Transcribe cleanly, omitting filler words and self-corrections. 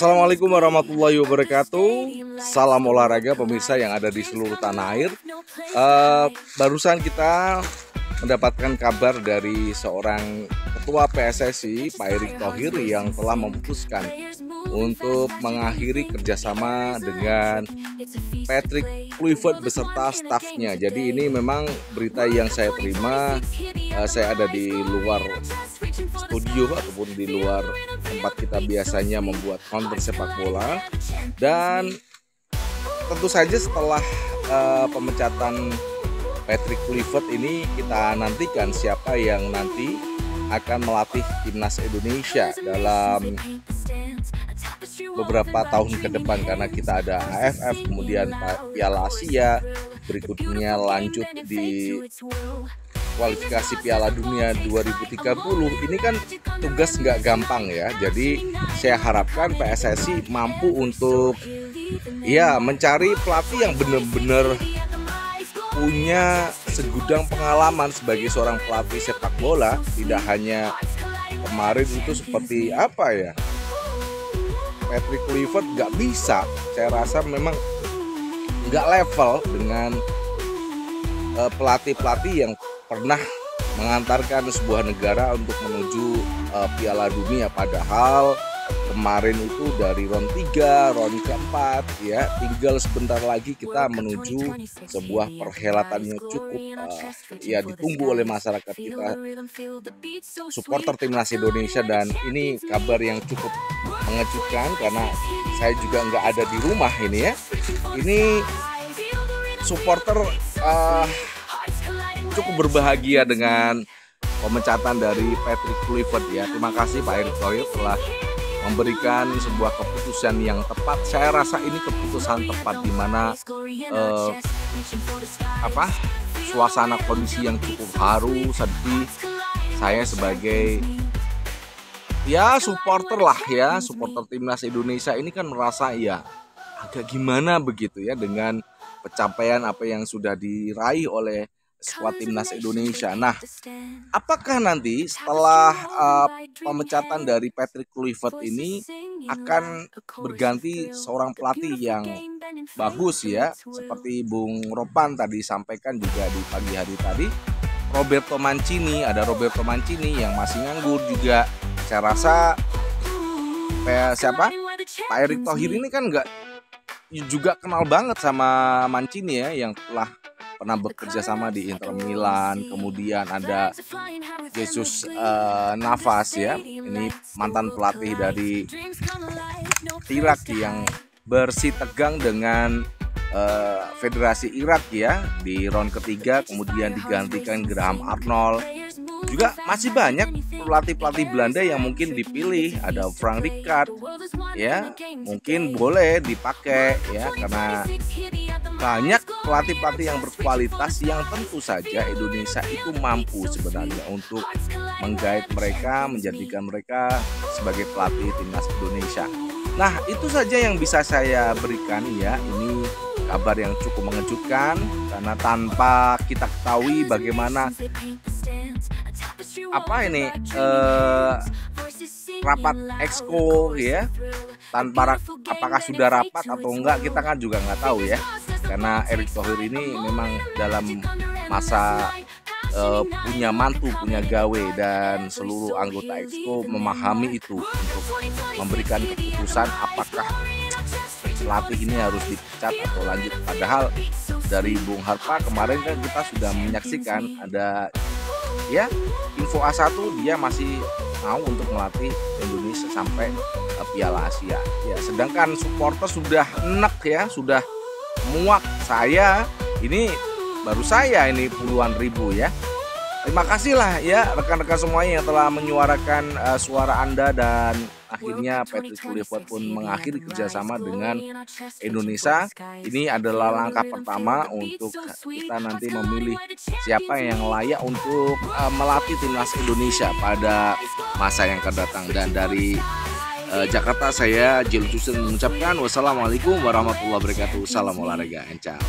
Assalamualaikum warahmatullahi wabarakatuh. Salam olahraga pemirsa yang ada di seluruh tanah air. Barusan kita mendapatkan kabar dari seorang ketua PSSI, Pak Erick Thohir, yang telah memutuskan untuk mengakhiri kerjasama dengan Patrick Kluivert beserta stafnya. Jadi ini memang berita yang saya terima. Saya ada di luar studio ataupun di luar tempat kita biasanya membuat konten sepak bola, dan tentu saja setelah pemecatan Patrick Kluivert ini kita nantikan siapa yang nanti akan melatih timnas Indonesia dalam beberapa tahun ke depan, karena kita ada AFF, kemudian Piala Asia, berikutnya lanjut di kualifikasi Piala Dunia 2030. Ini kan tugas nggak gampang ya. Jadi saya harapkan PSSI mampu untuk mencari pelatih yang benar-benar punya segudang pengalaman sebagai seorang pelatih sepak bola. Tidak hanya kemarin itu seperti Patrick Kluivert nggak bisa. Saya rasa memang nggak level dengan pelatih-pelatih yang pernah mengantarkan sebuah negara untuk menuju Piala Dunia. Padahal kemarin itu dari round 3, round keempat ya, tinggal sebentar lagi kita menuju sebuah perhelatan yang cukup ditunggu oleh masyarakat kita, supporter timnas Indonesia. Dan ini kabar yang cukup mengejutkan karena saya juga nggak ada di rumah ini ya. Ini supporter cukup berbahagia dengan pemecatan dari Patrick Kluivert ya. Terima kasih Pak Erick Thohir telah memberikan sebuah keputusan yang tepat. Saya rasa ini keputusan tepat di mana suasana kondisi yang cukup haru, sedih. Saya sebagai supporter timnas Indonesia ini kan merasa agak gimana begitu ya dengan pencapaian apa yang sudah diraih oleh skuad timnas Indonesia. Nah, apakah nanti setelah pemecatan dari Patrick Kluivert ini akan berganti seorang pelatih yang bagus ya, seperti Bung Ropan tadi sampaikan juga di pagi hari tadi, Roberto Mancini yang masih nganggur juga. Saya rasa Pak Erick Thohir ini kan nggak juga kenal banget sama Mancini ya, yang telah pernah bekerja sama di Inter Milan. Kemudian ada Jesus Navas ya, ini mantan pelatih dari Irak yang bersitegang dengan Federasi Irak ya di round ketiga, kemudian digantikan Graham Arnold. Juga masih banyak pelatih-pelatih Belanda yang mungkin dipilih, ada Frank Rijkaard ya, mungkin boleh dipakai ya, karena banyak pelatih-pelatih yang berkualitas yang tentu saja Indonesia itu mampu sebenarnya untuk menggait mereka, menjadikan mereka sebagai pelatih timnas Indonesia. Nah, itu saja yang bisa saya berikan ya. Ini kabar yang cukup mengejutkan karena tanpa kita ketahui bagaimana rapat exco ya, tanpa apakah sudah rapat atau enggak kita kan juga nggak tahu ya, karena Erick Thohir ini memang dalam masa punya mantu, punya gawe, dan seluruh anggota exco memahami itu untuk memberikan keputusan apakah pelatih ini harus dipecat atau lanjut. Padahal dari Bung Harpa kemarin kan kita sudah menyaksikan ada info A1 dia masih mau untuk melatih Indonesia sampai Piala Asia ya, sedangkan supporter sudah enak ya, sudah muak. Saya ini puluhan ribu ya. Terima kasih lah ya rekan-rekan semuanya yang telah menyuarakan suara Anda, dan akhirnya Patrick Kluivert pun mengakhiri kerjasama dengan Indonesia. Ini adalah langkah pertama untuk kita nanti memilih siapa yang layak untuk melatih timnas Indonesia pada masa yang akan datang. Dan dari Jakarta saya Jill Jusen mengucapkan wassalamualaikum warahmatullahi wabarakatuh. Salam olahraga, ciao.